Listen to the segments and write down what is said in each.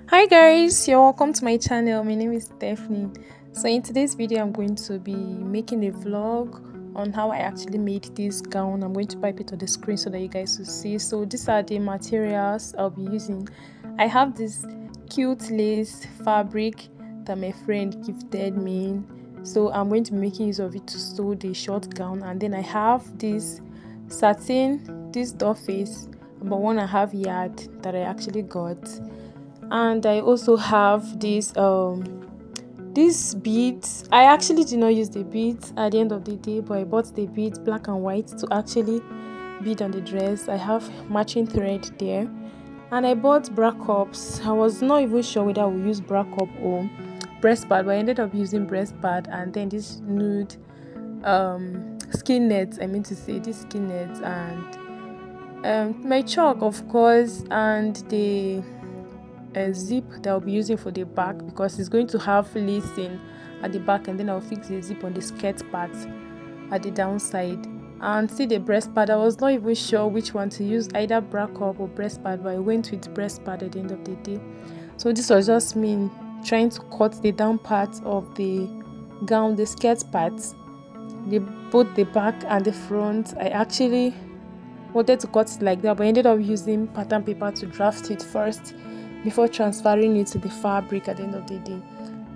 Hi guys, you're welcome to my channel. My name is Stephanie. So in today's video I'm going to be making a vlog on how I actually made this gown. I'm going to pipe it on the screen so that you guys will see. So these are the materials I'll be using. I have this cute lace fabric that my friend gifted me, so I'm going to be making use of it to sew the short gown. And then I have this satin, this doll face, about 1.5 yard that I actually got. And I also have these beads. I actually did not use the beads at the end of the day, but I bought the beads black and white to actually bead on the dress. I have matching thread there, and I bought bra cups. I was not even sure whether I would use bra cup or breast pad, but I ended up using breast pad. And then this nude skin nets, I mean to say this skin nets, and my chalk, of course, and the a zip that I'll be using for the back, because it's going to have lacing at the back, and then I'll fix the zip on the skirt part at the downside. And see the breast pad, I was not even sure which one to use, either bra cup or breast pad, but I went with breast pad at the end of the day. So this was just me trying to cut the down part of the gown, the skirt part, both the back and the front. I actually wanted to cut it like that, but I ended up using pattern paper to draft it first before transferring it to the fabric at the end of the day.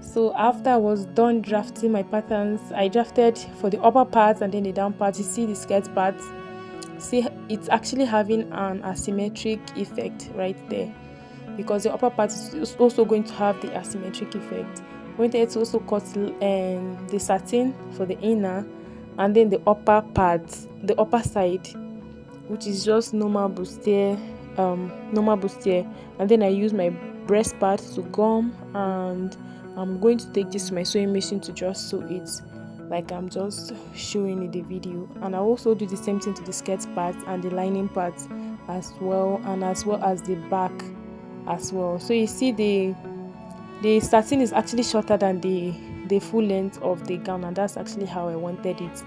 So after I was done drafting my patterns, I drafted for the upper part and then the down part. You see the skirt part, see it's actually having an asymmetric effect right there, because the upper part is also going to have the asymmetric effect. I wanted to also cut the satin for the inner, and then the upper part, the upper side, which is just normal bustier, and then I use my breast pad to gum, and I'm going to take this to my sewing machine to just sew it like I'm just showing in the video. And I also do the same thing to the skirt part and the lining part as well, and as well as the back as well. So you see the satin is actually shorter than the full length of the gown, and that's actually how I wanted it.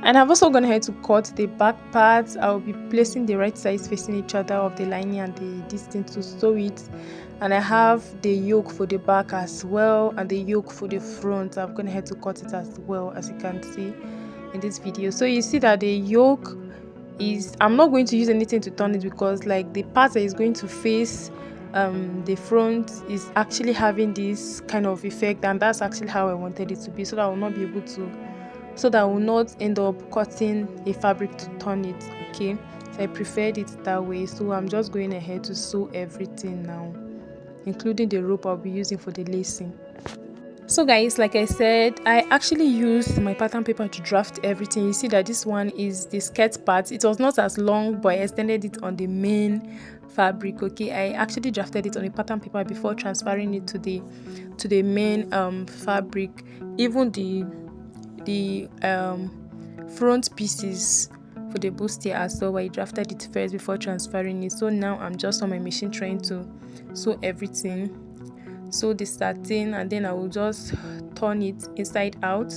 And I've also gone ahead to cut the back parts. I'll be placing the right sides facing each other of the lining and the distance to sew it. And I have the yoke for the back as well, and the yoke for the front. I've gone ahead to cut it as well, as you can see in this video. So you see that the yoke is, I'm not going to use anything to turn it, because like the part that is going to face the front is actually having this kind of effect, and that's actually how I wanted it to be, so that I will not be able to, so that I will not end up cutting a fabric to turn it. Okay, so I preferred it that way. So I'm just going ahead to sew everything now, including the rope I'll be using for the lacing. So guys, like I said, I actually used my pattern paper to draft everything. You see that this one is the skirt part. It was not as long, but I extended it on the main fabric. Okay, I actually drafted it on a pattern paper before transferring it to the main fabric. Even the front pieces for the bustier as well, I drafted it first before transferring it. So now I'm just on my machine trying to sew everything, sew the satin, and then I will just turn it inside out.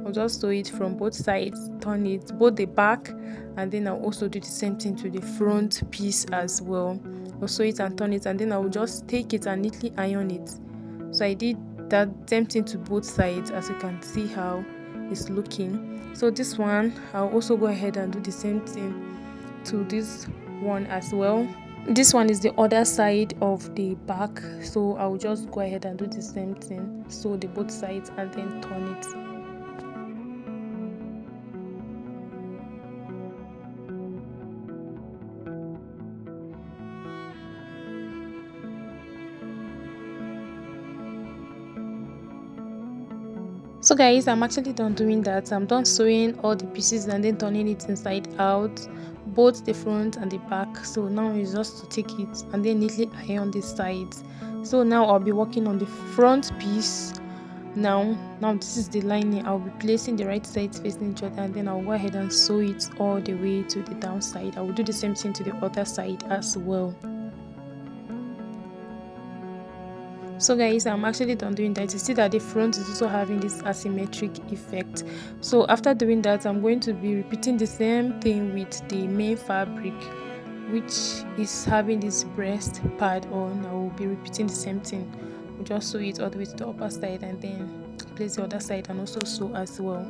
I'll just sew it from both sides, turn it both the back, and then I'll also do the same thing to the front piece as well. I'll sew it and turn it, and then I will just take it and neatly iron it. So I did that same thing to both sides, as you can see how it's looking. So this one, I'll also go ahead and do the same thing to this one as well. This one is the other side of the back, so I'll just go ahead and do the same thing, sew the both sides and then turn it. So guys, I'm actually done doing that. I'm done sewing all the pieces and then turning it inside out, both the front and the back. So now it's just to take it and then neatly iron the sides. So now I'll be working on the front piece. Now this is the lining. I'll be placing the right sides facing each other, and then I'll go ahead and sew it all the way to the downside. I will do the same thing to the other side as well. So guys, I'm actually done doing that. You see that the front is also having this asymmetric effect. So after doing that, I'm going to be repeating the same thing with the main fabric. which is having this breast pad on, I will be repeating the same thing. We'll just sew it all the way to the upper side and then place the other side and also sew as well.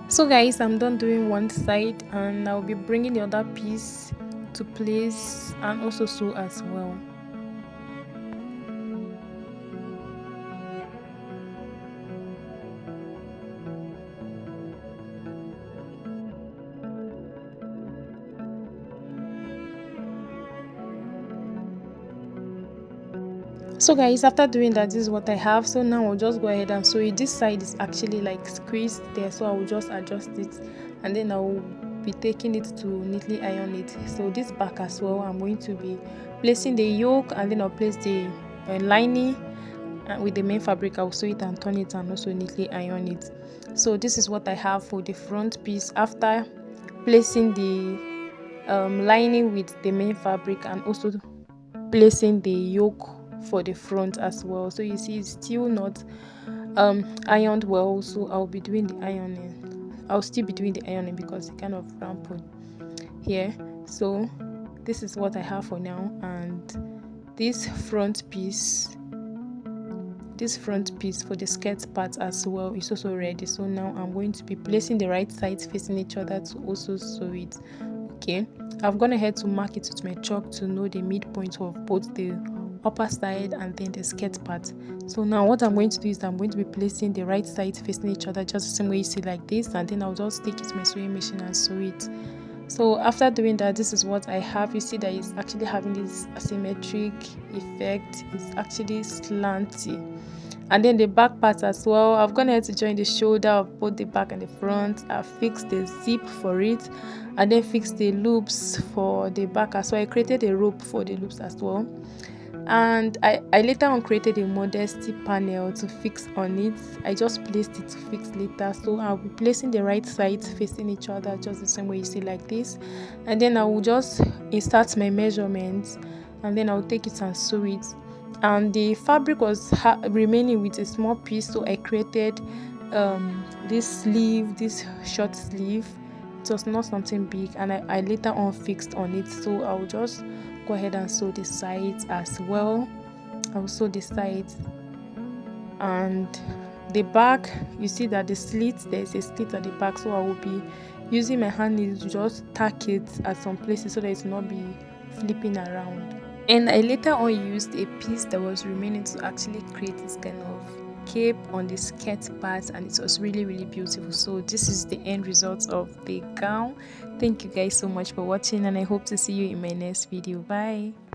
So guys, I'm done doing one side and I'll be bringing the other piece to place and also sew as well. So guys, after doing that, this is what I have. So now I'll just go ahead and sew it. This side is actually like squeezed there, so I will just adjust it and then I will be taking it to neatly iron it. So this back as well, I'm going to be placing the yoke and then I'll place the lining with the main fabric. I'll sew it and turn it and also neatly iron it. So this is what I have for the front piece after placing the lining with the main fabric and also placing the yoke for the front as well. So you see it's still not ironed well, so I'll be doing the ironing. I'll still be doing the ironing because it kind of rumpled here. So this is what I have for now, and this front piece for the skirt part as well is also ready. So now I'm going to be placing the right sides facing each other to also sew it. Okay, I've gone ahead to mark it with my chalk to know the midpoint of both the upper side and then the skirt part. So now what I'm going to do is I'm going to be placing the right sides facing each other just the same way you see like this, and then I'll just take it to my sewing machine and sew it. So after doing that, this is what I have. You see that it's actually having this asymmetric effect. It's actually slanty. And then the back part as well, I've gone ahead to join the shoulder of both the back and the front. I've fixed the zip for it and then fixed the loops for the back as well. I created a rope for the loops as well, and I later on created a modesty panel to fix on it. I just placed it to fix later. So I'll be placing the right sides facing each other just the same way you see like this, and then I will just insert my measurements and then I'll take it and sew it. And the fabric was remaining with a small piece, so I created this short sleeve. It was not something big, and I later on fixed on it. So I will just go ahead and sew the sides as well. I will sew the sides and the back. You see that the slit, there's a slit at the back, so I will be using my hand needle to just tack it at some places so that it will not be flipping around. And I later on used a piece that was remaining to actually create this kind of cape on the skirt part, and it was really beautiful. So this is the end result of the gown. Thank you guys so much for watching, and I hope to see you in my next video. Bye.